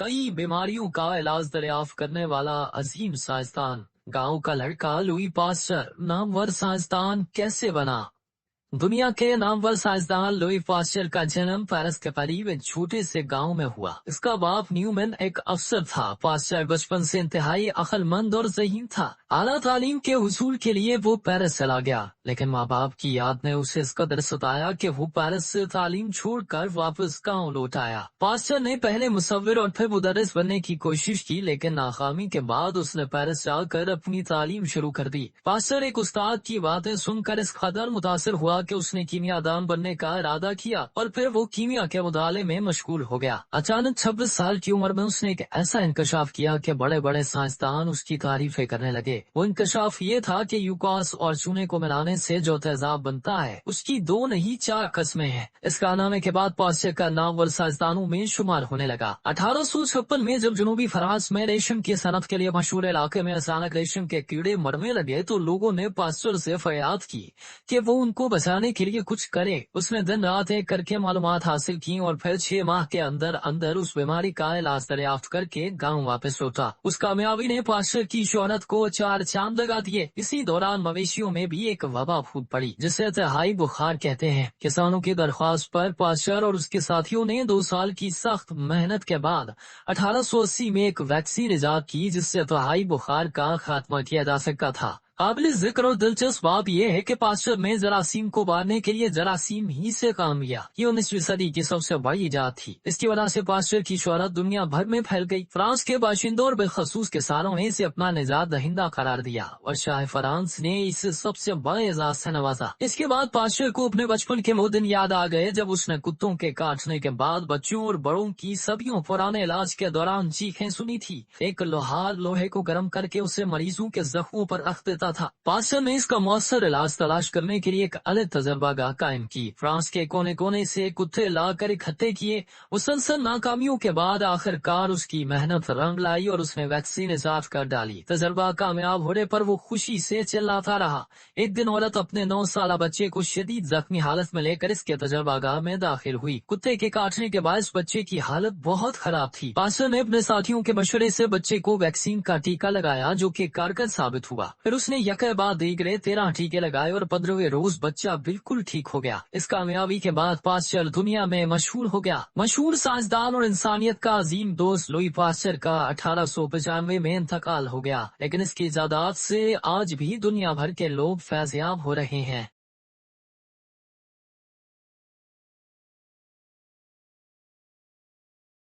कई बीमारियों का इलाज दरियाफ्त करने वाला अजीम साइंसदान, गांव का लड़का लुई पास्चर नामवर साइंसदान कैसे बना? दुनिया के नामवर साइंसदान लुई पास्चर का जन्म पेरिस के करीब एक छोटे से गांव में हुआ। इसका बाप न्यूमैन एक अफसर था। पास्चर बचपन से इंतहाई अक्लमंद और ज़हीन था। आला तालीम के हुसूल के लिए वो पेरिस चला गया, लेकिन माँ बाप की याद ने उसे इस कदर सताया कि वो पेरिस से तालीम छोड़कर वापस गाँव लौट आया। पास्चर ने पहले मुसव्विर और फिर मुदर्रिस बनने की कोशिश की, लेकिन नाकामी के बाद उसने पेरिस जाकर अपनी तालीम शुरू कर दी। पास्चर एक उस्ताद की बातें सुनकर इस कदर मुतासिर हुआ कि उसने कीमियादान बनने का इरादा किया और फिर वो कीमिया के मुताले में मशगूल हो गया। अचानक 26 साल की उम्र में उसने एक ऐसा इंकशाफ किया कि बड़े बड़े साइंसदान उसकी तारीफें करने लगे। वो इंकशाफ ये था कि यूकॉस और चूने को मिलाने से जो तेजाब बनता है उसकी 2 नहीं 4 किस्में हैं। इस कारनामे के बाद पास्चर का नामवर साइंसदानों में शुमार होने लगा। 1856 में जब जनूबी फ्रांस में रेशम की सनत के लिए मशहूर इलाके में अचानक रेशम के कीड़े मरने लगे तो लोगों ने पास्चर से फरियाद की कि वो उनको बचाने के लिए कुछ करे। उसने दिन रात एक करके मालूमात हासिल की और फिर 6 माह के अंदर अंदर उस बीमारी का इलाज दरियाफ्त करके गांव वापस लौटा। उस कामयाबी ने पास्चर की शोहरत को 4 चांद लगा दिए। इसी दौरान मवेशियों में भी एक वबा फूट पड़ी जिसे तहाई बुखार कहते हैं। किसानों की दरख्वास्त पर पास्चर और उसके साथियों ने 2 साल की सख्त मेहनत के बाद 1880 में एक वैक्सीन इजाद की जिससे तहाई बुखार का खात्मा किया जा सकता था। काबिल जिक्र और दिलचस्प बात यह है कि पास्चर ने जरासीम को मारने के लिए जरासीम ही से काम लिया। ये 19वीं सदी की सबसे बड़ी इजाद थी। इसकी वजह से पास्चर की शोहरत दुनिया भर में फैल गई। फ्रांस के बाशिंदों और बेखसूस किसानों ने इसे अपना निजात दहिंदा करार दिया और शाह फ्रांस ने इसे सबसे बड़े एजाज से नवाजा। इसके बाद पास्चर को अपने बचपन के वो दिन याद आ गए जब उसने कुत्तों के काटने के बाद बच्चों और बड़ों की सदियों पुराने इलाज के दौरान चीखें सुनी थी। एक लोहार लोहे को गर्म करके उसे मरीजों के जख्मों पर रख देता था। पास्चर ने इसका मौसर इलाज तलाश करने के लिए एक अलग तजर्बागाह कायम की। फ्रांस के कोने कोने से कुत्ते लाकर इकट्ठे किए। मुसलसल नाकामियों के बाद आखिरकार उसकी मेहनत रंग लाई और उसने वैक्सीन इजाद कर डाली। तजर्बा कामयाब होने पर वो खुशी से चिल्लाता रहा। एक दिन औरत अपने 9 साल बच्चे को शदीद जख्मी हालत में लेकर इसके तजर्बागाह में दाखिल हुई। कुत्ते के काटने के बाद बच्चे की हालत बहुत खराब थी। पास्चर ने अपने साथियों के मशवरे से बच्चे को वैक्सीन का टीका लगाया जो कि कारगर साबित हुआ। फिर उसने यके बाद दीगरे 13 टीके लगाए और 15वें रोज बच्चा बिल्कुल ठीक हो गया। इस कामयाबी के बाद पास्चर दुनिया में मशहूर हो गया। मशहूर साइंसदान और इंसानियत का अजीम दोस्त लुई पास्चर का 1895 में इंतकाल हो गया, लेकिन इसकी इजादात से आज भी दुनिया भर के लोग फैज़याब हो रहे हैं।